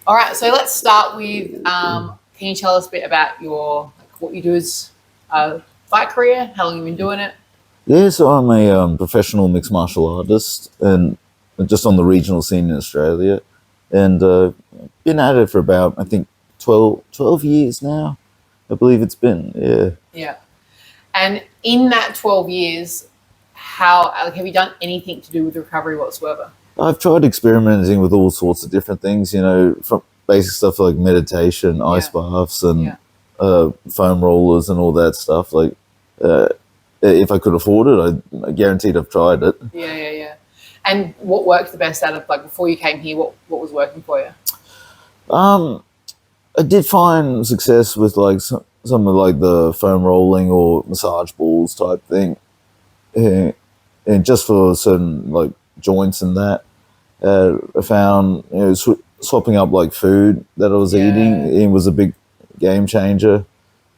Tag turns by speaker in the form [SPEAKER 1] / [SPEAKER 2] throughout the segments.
[SPEAKER 1] All right, so let's start with. Can you tell us a bit about what you do as a fight career? How long you've been doing it?
[SPEAKER 2] Yeah, so I'm a professional mixed martial artist and just on the regional scene in Australia. And been at it for about, I think, 12 years now. I believe it's been, yeah.
[SPEAKER 1] Yeah. And in that 12 years, how have you done anything to do with recovery whatsoever?
[SPEAKER 2] I've tried experimenting with all sorts of different things, from basic stuff like meditation, ice baths, and
[SPEAKER 1] Yeah.
[SPEAKER 2] foam rollers and all that stuff. Like, if I could afford it, I guaranteed I've tried it.
[SPEAKER 1] Yeah. And what worked the best out of before you came here? What was working for you?
[SPEAKER 2] I did find success with like some of like the foam rolling or massage balls type thing, and just for certain like joints and that. I found swapping up like food that I was eating. It was a big game changer.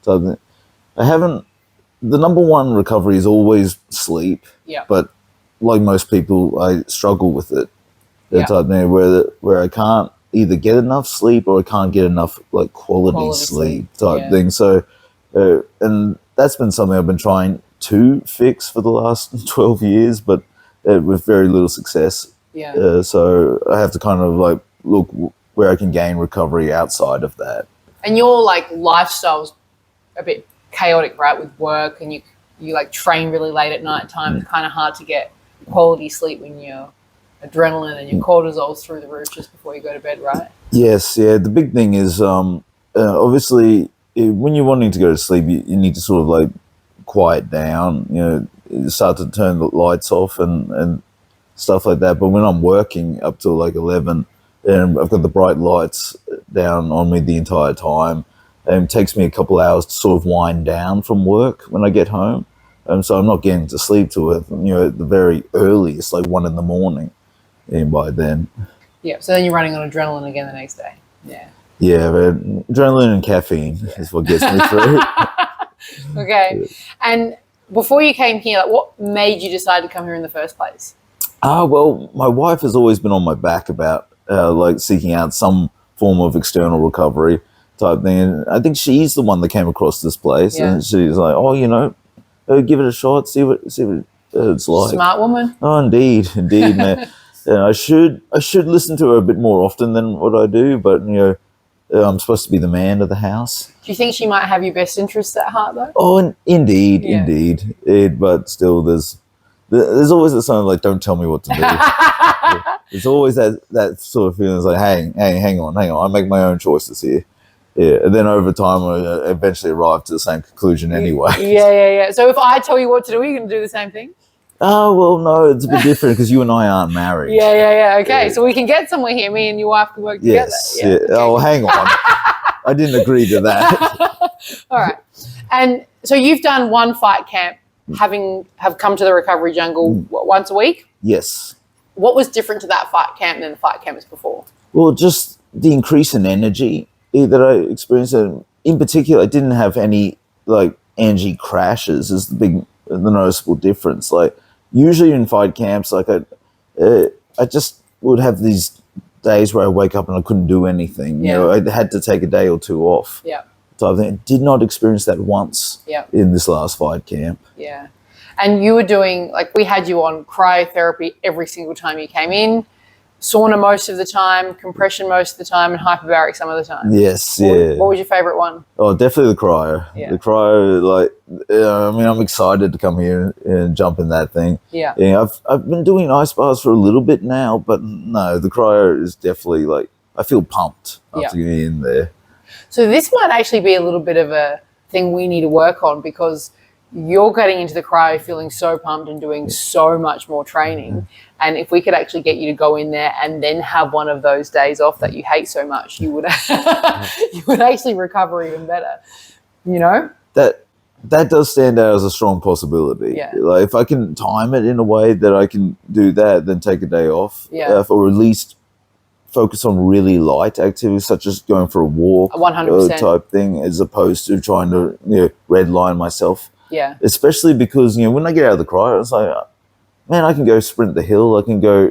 [SPEAKER 2] So I haven't. The number one recovery is always sleep.
[SPEAKER 1] Yeah.
[SPEAKER 2] But like most people, I struggle with it. That type of thing where I can't either get enough sleep or I can't get enough like quality sleep type thing. So, and that's been something I've been trying to fix for the last 12 years, but with very little success.
[SPEAKER 1] Yeah.
[SPEAKER 2] So I have to kind of like look where I can gain recovery outside of that.
[SPEAKER 1] And your lifestyle's a bit chaotic, right? With work and you like train really late at night time. It's kind of hard to get quality sleep when your adrenaline and your cortisol's through the roof just before you go to bed, right?
[SPEAKER 2] Yes, yeah. The big thing is obviously when you're wanting to go to sleep, you need to sort of like quiet down. You start to turn the lights off and stuff like that. But when I'm working up till like 11, and I've got the bright lights down on me the entire time, and it takes me a couple hours to sort of wind down from work when I get home. So I'm not getting to sleep till at the very earliest, like 1 a.m. And by then.
[SPEAKER 1] Yeah. So then you're running on adrenaline again the next day. Yeah.
[SPEAKER 2] Yeah, but adrenaline and caffeine is what gets me through.
[SPEAKER 1] Okay. And before you came here, what made you decide to come here in the first place?
[SPEAKER 2] Well, my wife has always been on my back about like seeking out some form of external recovery type thing. And I think she's the one that came across this place, and she's like, "Oh, give it a shot, see what it's like."
[SPEAKER 1] Smart woman.
[SPEAKER 2] Oh, indeed, man. I should listen to her a bit more often than what I do, but I'm supposed to be the man of the house.
[SPEAKER 1] Do you think she might have your best interests at heart, though?
[SPEAKER 2] Oh, indeed. But still, there's always that something like, don't tell me what to do. There's always that sort of feeling. It's like, hey, hang on. I make my own choices here. Yeah, and then over time, I eventually arrive to the same conclusion anyway.
[SPEAKER 1] Yeah. So if I tell you what to do, are you going to do the same thing?
[SPEAKER 2] Oh, well, no, it's a bit different because you and I aren't married.
[SPEAKER 1] Yeah. Okay, so we can get somewhere here. Me and your wife can work together.
[SPEAKER 2] Yes. Yeah. Okay. Oh, hang on. I didn't agree to that.
[SPEAKER 1] All right. And so you've done one fight camp, have come to the Recovery Jungle once a week?
[SPEAKER 2] Yes.
[SPEAKER 1] What was different to that fight camp than the fight camps before?
[SPEAKER 2] Well, just the increase in energy that I experienced. In particular, I didn't have any like energy crashes is the noticeable difference. Like usually in fight camps, like I just would have these days where I wake up and I couldn't do anything. I had to take a day or two off.
[SPEAKER 1] Yeah.
[SPEAKER 2] So I did not experience that once in this last fight camp.
[SPEAKER 1] Yeah. And you were doing, we had you on cryotherapy every single time you came in, sauna most of the time, compression most of the time, and hyperbaric some of the time.
[SPEAKER 2] Yes,
[SPEAKER 1] What was your favourite one?
[SPEAKER 2] Oh, definitely the cryo.
[SPEAKER 1] Yeah.
[SPEAKER 2] The cryo, I'm excited to come here and jump in that thing.
[SPEAKER 1] Yeah.
[SPEAKER 2] I've been doing ice baths for a little bit now, but no, the cryo is definitely I feel pumped after getting in there.
[SPEAKER 1] So this might actually be a little bit of a thing we need to work on, because you're getting into the cryo feeling so pumped and doing so much more training. And if we could actually get you to go in there and then have one of those days off that you hate so much, you would you would actually recover even better.
[SPEAKER 2] That does stand out as a strong possibility.
[SPEAKER 1] Yeah.
[SPEAKER 2] If I can time it in a way that I can do that, then take a day off.
[SPEAKER 1] Yeah.
[SPEAKER 2] Or at least focus on really light activities, such as going for a walk,
[SPEAKER 1] 100%
[SPEAKER 2] type thing, as opposed to trying to redline myself.
[SPEAKER 1] Yeah.
[SPEAKER 2] Especially because when I get out of the cryo, it's like, man, I can go sprint the hill, I can go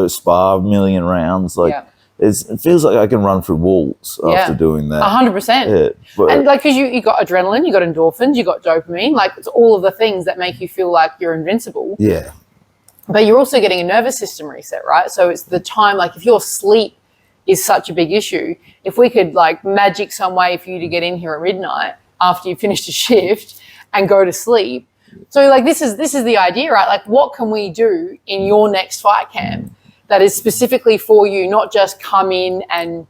[SPEAKER 2] spar a million rounds. it feels like I can run through walls after doing that.
[SPEAKER 1] 100%. And like, because you got adrenaline, you got endorphins, you got dopamine, like it's all of the things that make you feel like you're invincible.
[SPEAKER 2] Yeah.
[SPEAKER 1] But you're also getting a nervous system reset, right? So it's the time, like if your sleep is such a big issue, if we could like magic some way for you to get in here at midnight after you finished a shift and go to sleep. So like this is the idea, right? Like what can we do in your next fight camp that is specifically for you, not just come in and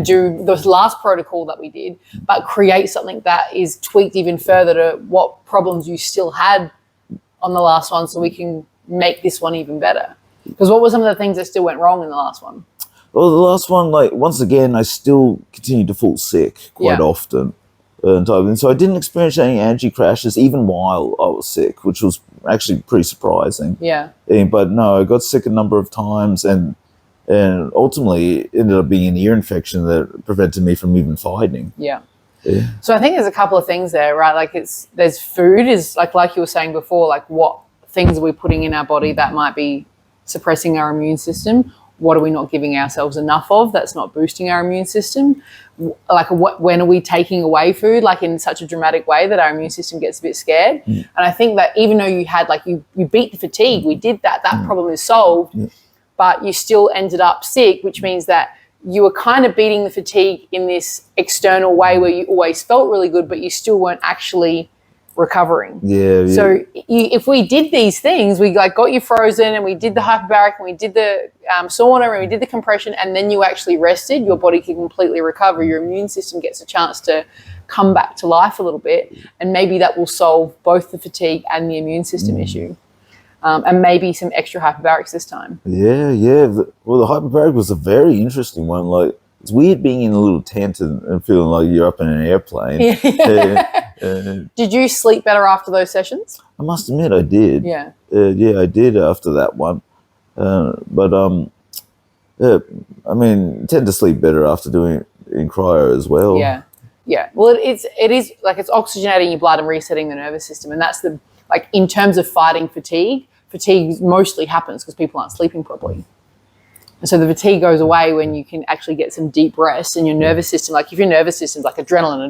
[SPEAKER 1] do the last protocol that we did, but create something that is tweaked even further to what problems you still had on the last one so we can make this one even better. Because what were some of the things that still went wrong in the last one?
[SPEAKER 2] Well, the last one, like once again, I still continued to fall sick quite often. And so I didn't experience any energy crashes even while I was sick, which was actually pretty surprising.
[SPEAKER 1] Yeah.
[SPEAKER 2] But no, I got sick a number of times and ultimately it ended up being an ear infection that prevented me from even fighting.
[SPEAKER 1] Yeah. So I think there's a couple of things there, right? Like there's food is like you were saying before, like what things are we putting in our body that might be suppressing our immune system? What are we not giving ourselves enough of that's not boosting our immune system? Like when are we taking away food like in such a dramatic way that our immune system gets a bit scared? And I think that even though you had like you beat the fatigue, we did that problem is solved, but you still ended up sick, which means that you were kind of beating the fatigue in this external way where you always felt really good, but you still weren't actually recovering. So if we did these things, we like got you frozen and we did the hyperbaric and we did the sauna and we did the compression and then you actually rested, your body can completely recover. Your immune system gets a chance to come back to life a little bit, and maybe that will solve both the fatigue and the immune system issue. And maybe some extra hyperbarics this time. Well, the hyperbaric was a very interesting one. Like, it's weird being in a little tent and feeling like you're up in an airplane. Did you sleep better after those sessions?
[SPEAKER 2] I must admit I did.
[SPEAKER 1] Yeah.
[SPEAKER 2] I did after that one. But I mean, tend to sleep better after doing it in cryo as well.
[SPEAKER 1] Yeah. Well, it is like it's oxygenating your blood and resetting the nervous system. And that's like in terms of fighting fatigue mostly happens because people aren't sleeping properly. And so the fatigue goes away when you can actually get some deep rest and your nervous system, like if your nervous system's like adrenaline,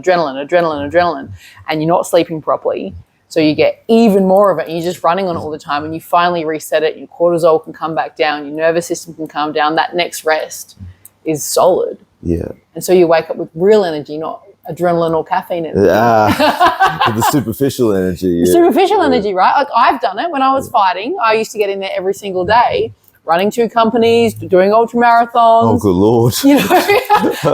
[SPEAKER 1] and you're not sleeping properly, so you get even more of it and you're just running on it all the time and you finally reset it, your cortisol can come back down, your nervous system can calm down, that next rest is solid.
[SPEAKER 2] Yeah.
[SPEAKER 1] And so you wake up with real energy, not adrenaline or caffeine energy.
[SPEAKER 2] The superficial energy.
[SPEAKER 1] Superficial energy, right? Like I've done it when I was fighting. I used to get in there every single day, running 2 companies, doing ultra marathons.
[SPEAKER 2] Oh, good Lord.
[SPEAKER 1] You know,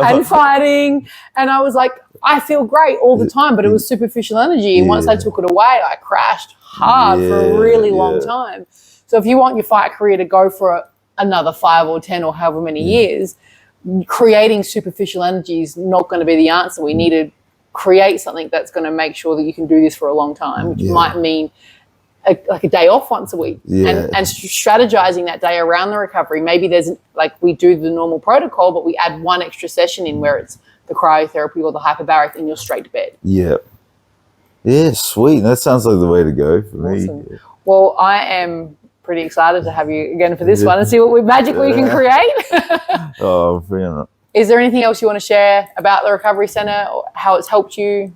[SPEAKER 1] and fighting. And I was like, I feel great all the time, but it was superficial energy. And once I took it away, I crashed hard for a really long time. So if you want your fight career to go for another 5 or 10 or however many years, creating superficial energy is not going to be the answer. We need to create something that's going to make sure that you can do this for a long time, which might mean like a day off once a week and strategizing that day around the recovery. Maybe there's like we do the normal protocol, but we add 1 extra session in where it's the cryotherapy or the hyperbaric and you're straight to bed.
[SPEAKER 2] Yeah, sweet. That sounds like the way to go for me.
[SPEAKER 1] Well, I am pretty excited to have you again for this one and see what magic we can create.
[SPEAKER 2] Brilliant.
[SPEAKER 1] Is there anything else you want to share about the Recovery Center or how it's helped you?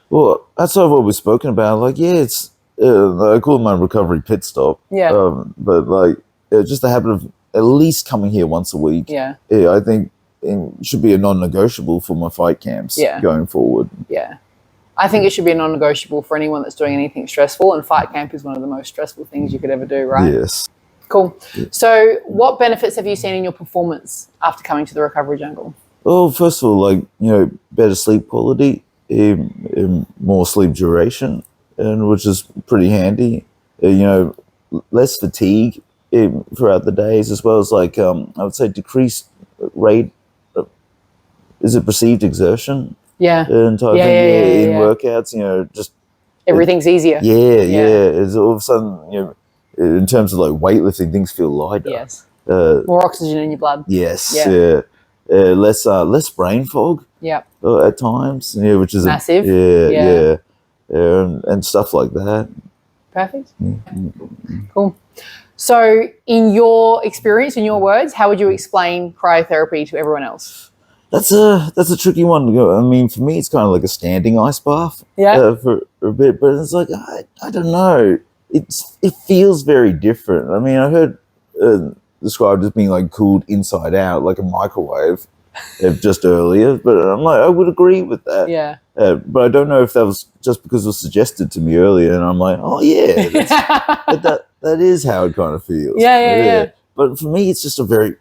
[SPEAKER 2] Well, that's sort of what we've spoken about. Like, it's I call it my recovery pit stop. But like, just the habit of at least coming here once a week. I think it should be a non-negotiable for my fight camps going forward. I think it should be a non-negotiable for anyone that's doing anything stressful, and fight camp is one of the most stressful things you could ever do, right? Yes.
[SPEAKER 1] Cool. So what benefits have you seen in your performance after coming to the Recovery Jungle?
[SPEAKER 2] Well, first of all, like, better sleep quality, more sleep duration, and which is pretty handy. Less fatigue throughout the days, as well as like I would say decreased rate. Is it perceived exertion? In workouts, just
[SPEAKER 1] everything's easier.
[SPEAKER 2] It's all of a sudden, in terms of like weightlifting, things feel lighter.
[SPEAKER 1] More oxygen in your blood.
[SPEAKER 2] Less brain fog. At times, which is
[SPEAKER 1] massive.
[SPEAKER 2] And stuff like that.
[SPEAKER 1] Perfect. Cool. So in your experience, in your words, how would you explain cryotherapy to everyone else?
[SPEAKER 2] That's a tricky one to go. I mean, for me, it's kind of like a standing ice bath.
[SPEAKER 1] Yeah.
[SPEAKER 2] For a bit, but it's like I don't know. It feels very different. I mean, I heard described as being like cooled inside out, like a microwave, just earlier. But I'm like, I would agree with that.
[SPEAKER 1] Yeah.
[SPEAKER 2] But I don't know if that was just because it was suggested to me earlier, and I'm like, oh yeah, that is how it kind of feels.
[SPEAKER 1] Yeah.
[SPEAKER 2] But for me, it's just a very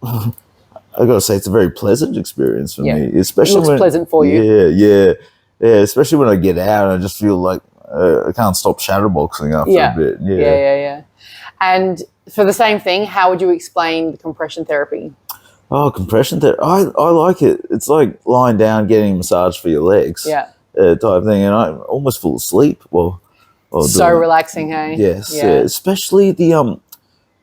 [SPEAKER 2] I gotta say, it's a very pleasant experience for me, especially
[SPEAKER 1] it looks
[SPEAKER 2] when
[SPEAKER 1] pleasant for you.
[SPEAKER 2] Yeah. Especially when I get out, I just feel like I can't stop shadowboxing after a bit.
[SPEAKER 1] Yeah. And for the same thing, how would you explain the compression therapy?
[SPEAKER 2] Oh, compression therapy. I like it. It's like lying down, getting a massage for your legs. Type thing, and I almost fall asleep. Well,
[SPEAKER 1] so relaxing, hey?
[SPEAKER 2] Yes. Yeah. Especially the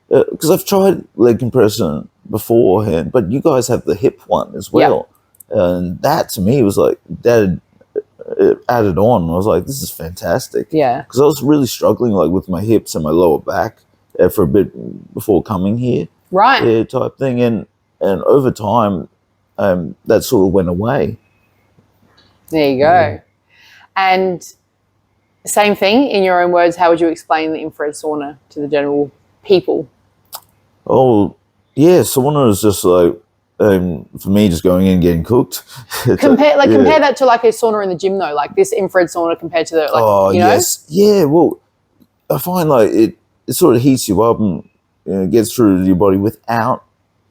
[SPEAKER 2] because I've tried leg compression beforehand, but you guys have the hip one as well, and that to me was like that added on. I was like, this is fantastic.
[SPEAKER 1] Yeah,
[SPEAKER 2] because I was really struggling like with my hips and my lower back for a bit before coming here,
[SPEAKER 1] right?
[SPEAKER 2] Type thing, and over time, that sort of went away.
[SPEAKER 1] There you go. And same thing in your own words. How would you explain the infrared sauna to the general people?
[SPEAKER 2] Oh, yeah, sauna is just like, for me, just going in and getting cooked.
[SPEAKER 1] Compare that to like a sauna in the gym though, like this infrared sauna compared to the
[SPEAKER 2] yes. Yeah, well, I find like it sort of heats you up and gets through to your body without,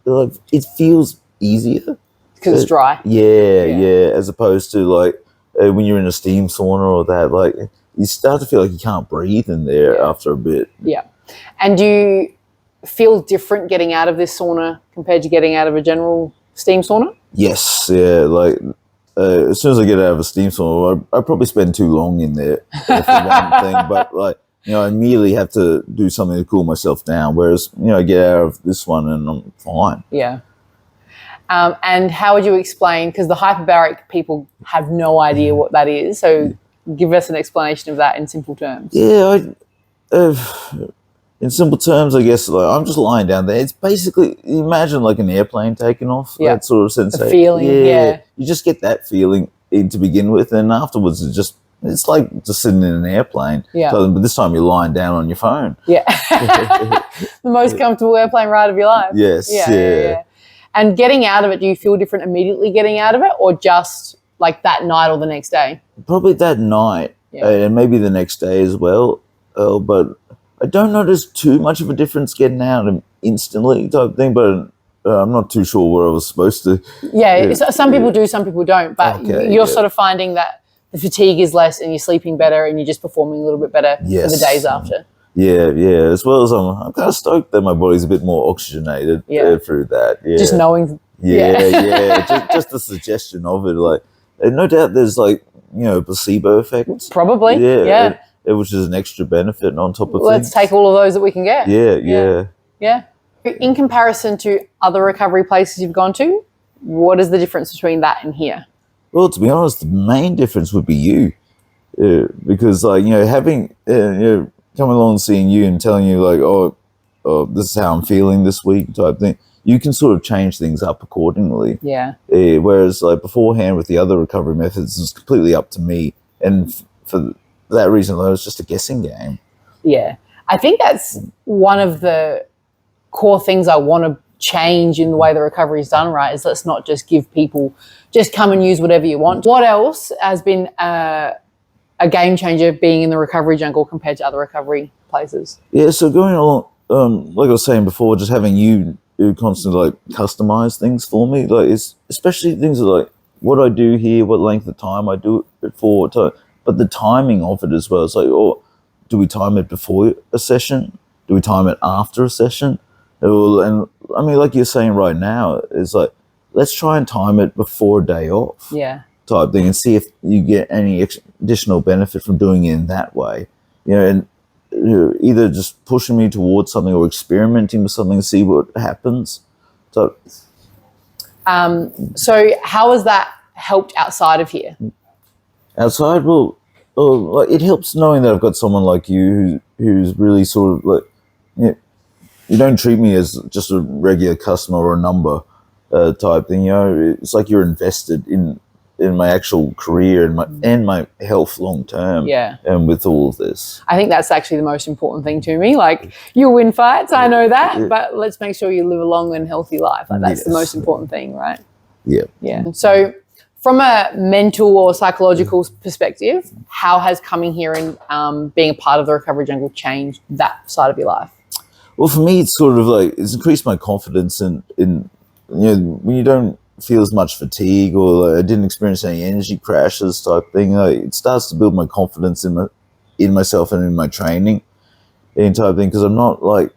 [SPEAKER 2] like, it feels easier.
[SPEAKER 1] Because it's dry.
[SPEAKER 2] Yeah, as opposed to like when you're in a steam sauna or that, like you start to feel like you can't breathe in there after a bit.
[SPEAKER 1] Yeah. And do you feel different getting out of this sauna compared to getting out of a general steam sauna?
[SPEAKER 2] Yes, yeah. Like as soon as I get out of a steam sauna, I probably spend too long in there for one thing. But like, I immediately have to do something to cool myself down. Whereas, I get out of this one and I'm fine.
[SPEAKER 1] Yeah. And how would you explain? Because the hyperbaric people have no idea what that is. So give us an explanation of that in simple terms.
[SPEAKER 2] Yeah, in simple terms, I guess, like, I'm just lying down there. It's basically, imagine like an airplane taking off, that sort of sensation.
[SPEAKER 1] The feeling,
[SPEAKER 2] You just get that feeling to begin with, and afterwards it's like just sitting in an airplane.
[SPEAKER 1] Yeah.
[SPEAKER 2] But this time you're lying down on your phone.
[SPEAKER 1] Yeah. The most comfortable airplane ride of your life.
[SPEAKER 2] Yes. Yeah.
[SPEAKER 1] And getting out of it, do you feel different immediately getting out of it, or just like that night or the next day?
[SPEAKER 2] Probably that night, and maybe the next day as well. But I don't notice too much of a difference getting out instantly type thing, but I'm not too sure what I was supposed to.
[SPEAKER 1] Yeah, some people do, some people don't, but you're sort of finding that the fatigue is less and you're sleeping better and you're just performing a little bit better for the days after.
[SPEAKER 2] Yeah. As well as I'm kind of stoked that my body's a bit more oxygenated through that. Yeah.
[SPEAKER 1] Just knowing.
[SPEAKER 2] Just the suggestion of it, like, and no doubt there's like, placebo effects.
[SPEAKER 1] Probably. Yeah.
[SPEAKER 2] Which is an extra benefit on top of
[SPEAKER 1] Let's take all of those that we can get.
[SPEAKER 2] Yeah.
[SPEAKER 1] In comparison to other recovery places you've gone to, what is the difference between that and here?
[SPEAKER 2] Well, to be honest, the main difference would be you. Because, like, having, coming along and seeing you and telling you, like, oh, this is how I'm feeling this week type thing, you can sort of change things up accordingly.
[SPEAKER 1] Yeah.
[SPEAKER 2] Whereas, like, beforehand with the other recovery methods, it's completely up to me. And for that reason alone, it's just a guessing game.
[SPEAKER 1] Yeah. I think that's one of the core things I want to change in the way the recovery is done, right, is let's not just give people, just come and use whatever you want. What else has been a game changer being in the recovery jungle compared to other recovery places? Yeah,
[SPEAKER 2] so going along, like I was saying before, just having you constantly, like, customize things for me, like, it's especially things like what I do here, what length of time I do it for, but the timing of it as well. It's like, do we time it before a session? Do we time it after a session? And I mean, like you're saying right now, it's like, let's try and time it before a day off.
[SPEAKER 1] Yeah.
[SPEAKER 2] Type thing, and see if you get any additional benefit from doing it in that way. And either just pushing me towards something or experimenting with something to see what happens. So
[SPEAKER 1] how has that helped outside of here?
[SPEAKER 2] Outside, well, like it helps knowing that I've got someone like you who's really sort of like, you don't treat me as just a regular customer or a number type thing. It's like you're invested in my actual career and my health long term.
[SPEAKER 1] Yeah.
[SPEAKER 2] And with all of this,
[SPEAKER 1] I think that's actually the most important thing to me. Like, you'll win fights, I know that, but let's make sure you live a long and healthy life. Like, that's the most important thing, right?
[SPEAKER 2] Yeah.
[SPEAKER 1] Yeah. So, from a mental or psychological perspective, how has coming here and being a part of the Recovery Jungle changed that side of your life?
[SPEAKER 2] Well, for me, it's sort of like it's increased my confidence in when you don't feel as much fatigue or like, I didn't experience any energy crashes type thing. Like, it starts to build my confidence in myself and in my training and type thing, because I'm not like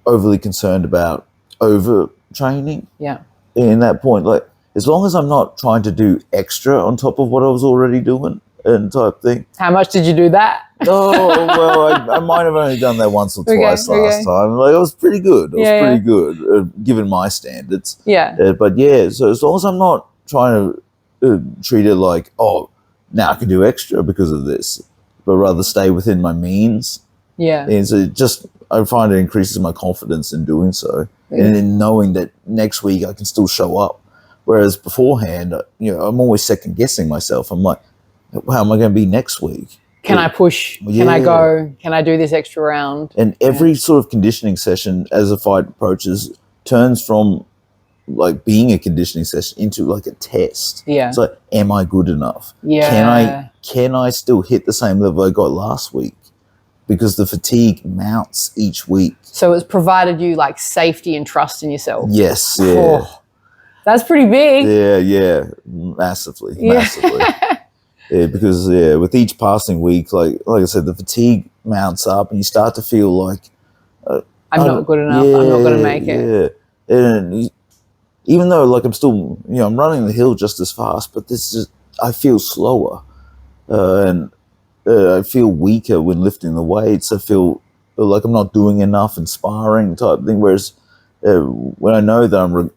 [SPEAKER 2] overly concerned about overtraining.
[SPEAKER 1] Yeah.
[SPEAKER 2] In that point, like, as long as I'm not trying to do extra on top of what I was already doing and type thing.
[SPEAKER 1] How much did you do that?
[SPEAKER 2] Oh, well, I might have only done that once or twice last time. Like, it was pretty good. It was pretty good, given my standards.
[SPEAKER 1] Yeah.
[SPEAKER 2] But yeah, so as long as I'm not trying to treat it like, oh, now I can do extra because of this, but rather stay within my means.
[SPEAKER 1] Yeah.
[SPEAKER 2] And so I find it increases my confidence in doing so, and in knowing that next week I can still show up. Whereas beforehand, I'm always second guessing myself. I'm like, how am I going to be next week?
[SPEAKER 1] Can I push? Can I go? Can I do this extra round?
[SPEAKER 2] And every sort of conditioning session as a fight approaches turns from like being a conditioning session into like a test.
[SPEAKER 1] Yeah.
[SPEAKER 2] It's like, am I good enough?
[SPEAKER 1] Yeah.
[SPEAKER 2] Can I still hit the same level I got last week? Because the fatigue mounts each week.
[SPEAKER 1] So it's provided you like safety and trust in yourself.
[SPEAKER 2] Yes. Yeah.
[SPEAKER 1] Oh, that's pretty big.
[SPEAKER 2] Yeah. Massively. Yeah, because with each passing week, like I said, the fatigue mounts up, and you start to feel like
[SPEAKER 1] I'm not good enough. I'm not going to make it.
[SPEAKER 2] Yeah, and even though like I'm still, I'm running the hill just as fast, but I feel slower, and I feel weaker when lifting the weights. I feel like I'm not doing enough in sparring type thing. Whereas when I know that I'm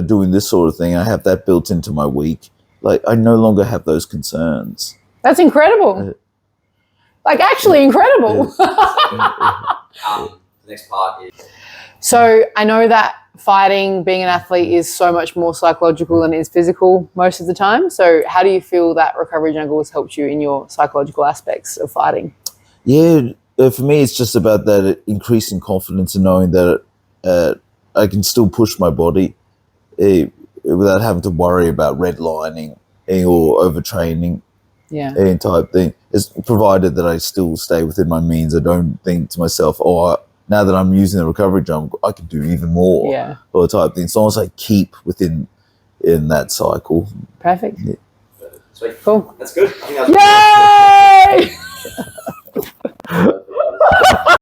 [SPEAKER 2] doing this sort of thing, I have that built into my week. Like, I no longer have those concerns.
[SPEAKER 1] That's incredible. Like, actually incredible.
[SPEAKER 3] The next part is...
[SPEAKER 1] So I know that fighting, being an athlete, is so much more psychological than it is physical most of the time. So how do you feel that Recovery Jungle has helped you in your psychological aspects of fighting?
[SPEAKER 2] Yeah, for me, it's just about that increasing confidence and knowing that I can still push my body without having to worry about redlining or overtraining type thing. It's provided that I still stay within my means. I don't think to myself, now that I'm using the Recovery Jungle, I can do even more or type thing. As long as I keep within in that cycle.
[SPEAKER 1] Perfect.
[SPEAKER 3] Sweet.
[SPEAKER 1] Cool.
[SPEAKER 3] That's good. I think that's